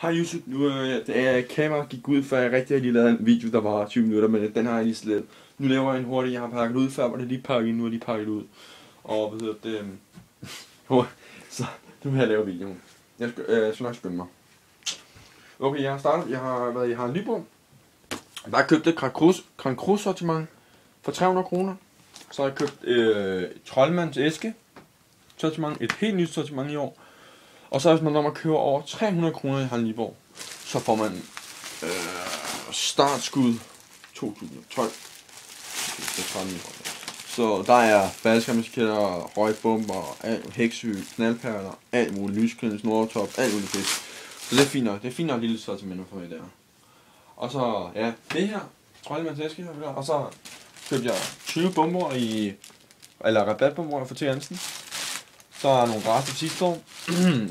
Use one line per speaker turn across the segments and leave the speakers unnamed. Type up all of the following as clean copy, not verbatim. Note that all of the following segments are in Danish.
Hej YouTube, nu kamera gik ud, for jeg rigtig lige lavede en video, der var 20 minutter, men den har jeg lige slet. Nu laver jeg en hurtig, jeg har pakket ud før, hvor det lige pakket ind, nu er lige pakket ud. Og hvad hedder det, så nu vil jeg lave videoen. Jeg skal nok skynde mig. Okay, jeg har startet, jeg har en Libro. Jeg har købt et Grand Cru sortiment for 300 kroner. Så har jeg købt Troldmands æske sortiment, et helt nyt sortiment i år. Og så hvis man når man køber over 300 kroner i Harald Nyborg, så får man startskud 2012. Så der er faldskærmsraketter, røgbomber, heksyg, knaldperler, alt muligt, lyskryds, nordtop, alt muligt fisk. Så det er fint nok, lille sortiment for mig der. Og så, ja, det her, Troldmands æske, og så købte jeg 20 bomber eller rabatbomber for T. Hansen. Så er nogle rester fra sidste år.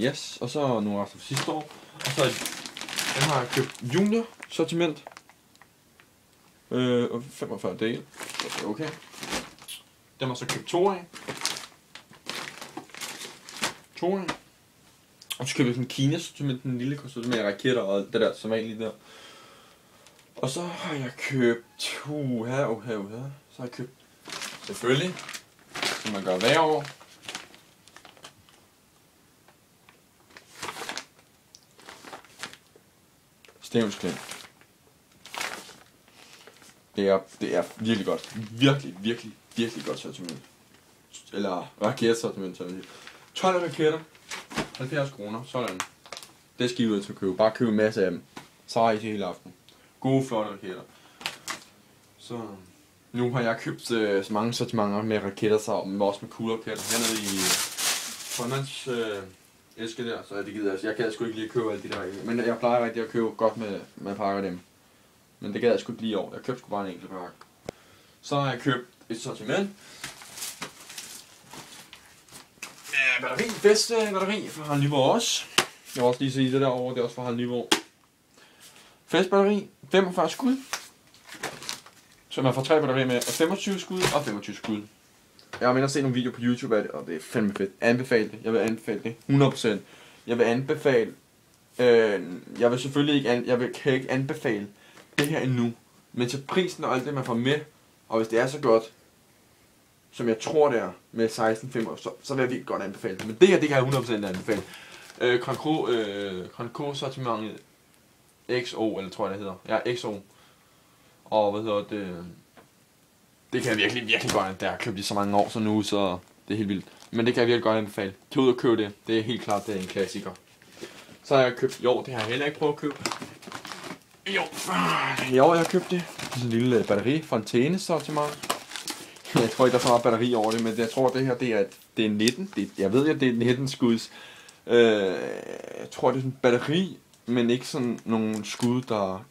Yes, og så nogle rester fra sidste år. Og så den har jeg købt junior sortiment. 45 dele. Så det er okay. Den har så købt 2 af. Og så købte jeg sådan en Kina sortiment, den lille kostüm med raketter og alt det der som vanligt der. Og så har jeg købt så har jeg købt selvfølgelig, som man gør hver år, stævnsklem. Det er virkelig godt. Virkelig godt sortiment. Eller raketsortiment, som jeg siger. 12 raketter, 70 kroner, sådan. Det skal I ud til at købe. Bare købe en masse af dem. Så har I til hele aften. Gode, flotte raketter. Så nu har jeg købt så mange sortimenter med raketter, så også med kuglerraketter. Hernede i Troldmands æske der, så det gider jeg. Jeg gad sgu ikke lige at købe alle de der. Men jeg plejer rigtig at købe godt med pakker dem. Men det gad jeg sgu ikke lige i år. Jeg købte sgu bare en enkelt pakke. Så har jeg købt et sortiment. Batteri, bedste batteri fra Harald Nyborg også. Jeg vil også lige sige det derovre, det er også fra Harald Nyborg. Festbatteri, 45 skud. Så man får 3 batterier med, og 25 skud og 25 skud. Jeg har mindre set nogle videoer på YouTube af det, og det er fandme fedt. Anbefale det. Jeg vil anbefale det. 100%. Jeg vil anbefale. Jeg vil selvfølgelig ikke, kan ikke anbefale det her endnu. Men til prisen og alt det, man får med, og hvis det er så godt, som jeg tror det er, med 16,5, så vil jeg virkelig godt anbefale det. Men det her, det kan jeg 100% anbefale. Grand Cru sortimentet XO, eller tror jeg det hedder. Ja, XO. Og hvad hedder det? Det kan jeg virkelig godt anbefale. Det har jeg købt i så mange år så nu, så det er helt vildt. Men det kan jeg virkelig godt anbefale. Tag ud og køb det. Det er helt klart, det er en klassiker. Så har jeg købt, det har jeg heller ikke prøvet at købe. Jeg har købt det. Sådan en lille batteri fontæne sortiment. Jeg tror ikke, der er så meget batteri over det, men jeg tror, det her, det er 19. Jeg ved, at det er 19 skuds. Jeg tror, det er sådan en batteri, men ikke sådan nogle skud, der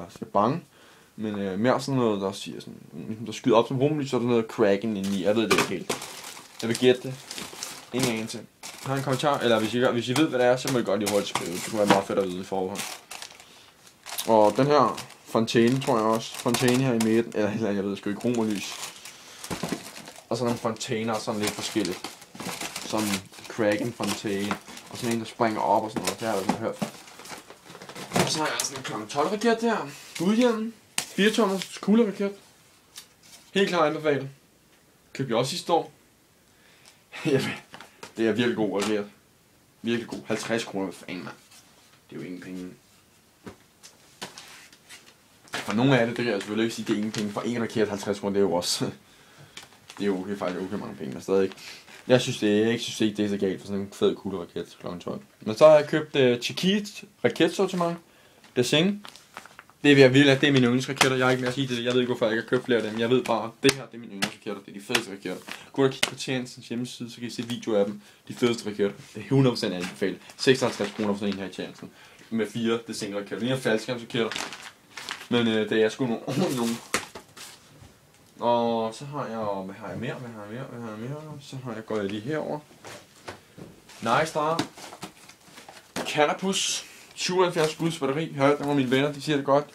skal bange. Men mere sådan noget, der siger sådan, der skyder op som rumlys, så er der noget cracking indeni. Jeg ved det ikke helt. Jeg vil gætte det. Ingen anelse. Har en kommentar, eller hvis I ved, hvad det er, så må I godt lige hurtigt skrive. Det kunne være meget fedt at vide i forhånd. Og den her fontæne, tror jeg også. Fontæne her i midten, eller jeg ved sgu ikke, romerlys. Og så nogle fontæner, sådan lidt forskelligt. Sådan cracking fontæne. Og sådan en, der springer op og sådan noget. Det har jeg jo hørt. Og så har jeg sådan en kl. 12 raket der. Gudhjelmen. 4-tommers kuglerraket. Helt klart anbefalet. Købte jeg også sidste år. Det er virkelig god raket. Virkelig god. 50 kroner, hvad fanden, mand. Det er jo ingen penge. For nogle af det kan jeg selvfølgelig ikke sige, det er ingen penge. For en raket 50 kroner, det er jo også... det er jo okay, faktisk okay mange penge, men stadig ikke. Jeg synes ikke, det er så galt for sådan en fed kuglerraket kl. 12. Men så har jeg købt Tjekkiet raketsortiment. Desing. Det er mine yndlingsraketter. Jeg har ikke mere at sige det. Jeg ved ikke, hvorfor jeg ikke har købt flere af dem. Jeg ved bare, det her, det er mine yndlingsraketter. Det er de fedeste raketter. Gå og kigge på T. Hansens hjemmeside, så kan I se videoer af dem. De fedeste raketter. Det er 100% anbefalet. 56 kroner for sådan en her i T. Hansen. Med 4 Desing raketter. Det er faldskærmsraketter. Men det er sgu nogle ordentlige nogen. Og så har jeg, hvad har jeg mere? Så har jeg gået lige herover. Nice der. Canapus. 77 skuds batteri. Hørte det var mine venner, de siger det godt.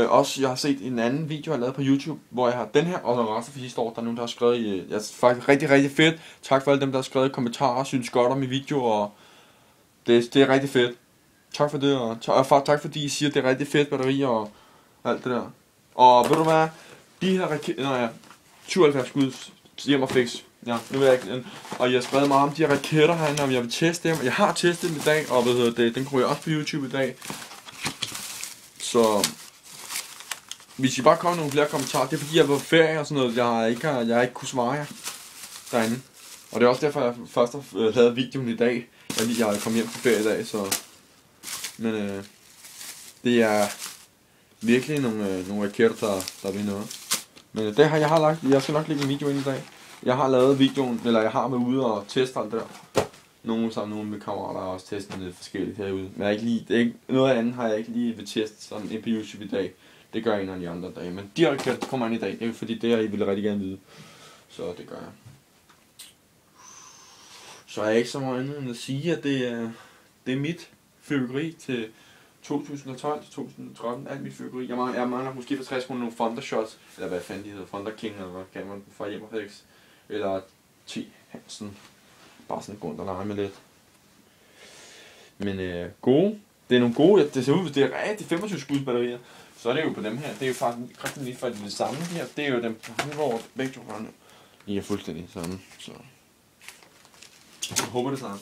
Også jeg har set en anden video, jeg har lavet på YouTube, hvor jeg har den her, og der resten for sidste år, der er nogen, der har skrevet jeg er faktisk rigtig fedt. Tak for alle dem, der har skrevet kommentarer, synes godt om min video, og det er rigtig fedt. Tak for det, og tak fordi I siger, at det er rigtig fedt batteri og alt det der. Og ved du hvad, de her raketter, 77 skud hjem og fix. Ja, nu vil jeg ikke. Og jeg har skrevet meget om de her raketter herinde, og jeg vil teste dem. Jeg har testet dem i dag, og den kommer jeg også på YouTube i dag. Så hvis I bare kommer nogle flere kommentarer, det er fordi jeg var på ferie og sådan noget, jeg har ikke kunne svare jer derinde. Og det er også derfor, jeg først har lavet videoen i dag. Jeg er kommet hjem på ferie i dag, så... Men det er virkelig nogle raketter, der vil noget. Men det har jeg skal nok lægge en video ind i dag. Jeg har lavet videoen, eller jeg har været ude og teste alt det der. Nogle med kammerater har også testet lidt forskelligt herude. Men noget andet har jeg ikke lige ved teste sådan ind på YouTube i dag. Det gør jeg en af de andre dage. Men de raketter kommer ind i dag, det er fordi det her I vil rigtig gerne vide. Så det gør jeg. Så er jeg ikke så meget andet end at sige, at det er mit fyrværkeri til 2012 til 2013, alt mit fyrværkeri. Jeg mangler måske for 60 kroner nogle Thunder Shots, eller hvad fanden de hedder, Thunder King, eller hvad kan man fra hjem og fix, eller 10 Hansen. Bare sådan grund, der leger med lidt. Men gode, det er nogle gode, det ser ud, hvis det er rigtig 25 skuds batterier, så er det jo på dem her, det er jo faktisk rigtig lige for det samme her, det er jo dem, hvor begge to rende. I er fuldstændig sådan, så... Jeg håber det samme.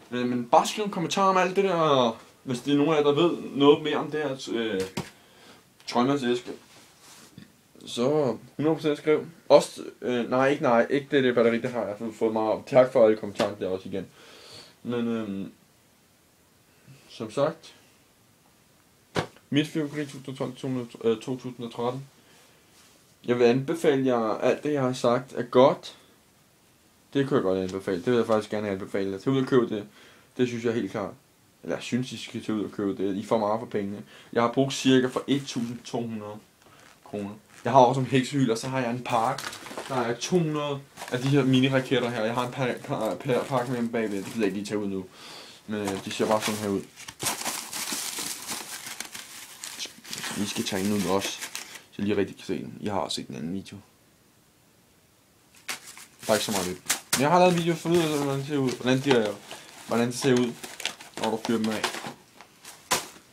Men bare skriv en kommentar om alt det der, og hvis det er nogen af jer, der ved noget mere om det her trøjmandsæske, så 100% skriv. Også, ikke det batteri, det har jeg fået meget om. Tak for alle kommentarer der også igen. Men som sagt, mit fyrværkeri 2013. Jeg vil anbefale jer, alt det jeg har sagt er godt. Det kan jeg godt anbefale. Det vil jeg faktisk gerne anbefale. Tag ud og købe det. Det synes jeg er helt klart. Eller jeg synes, I skal tage ud og købe det. I får meget for pengene. Jeg har brugt cirka for 1.200 kroner. Jeg har også en heksehyld, og så har jeg en pakke. Der er 200 af de her mini-raketter her. Jeg har en pakke med dem bagved. Det kan jeg ikke lige tage ud nu. Men de ser bare sådan her ud. Vi skal tage en ud også, så I lige rigtig kan se den. Jeg har også set en anden video. Der er ikke så meget lidt. Men jeg har lavet en video for at vide, hvordan det ser ud. Hvordan det ser ud, når du fyrer dem af.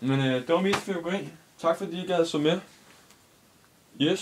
Men det var mit fyrværkeri. Tak fordi I gad så med. Yes.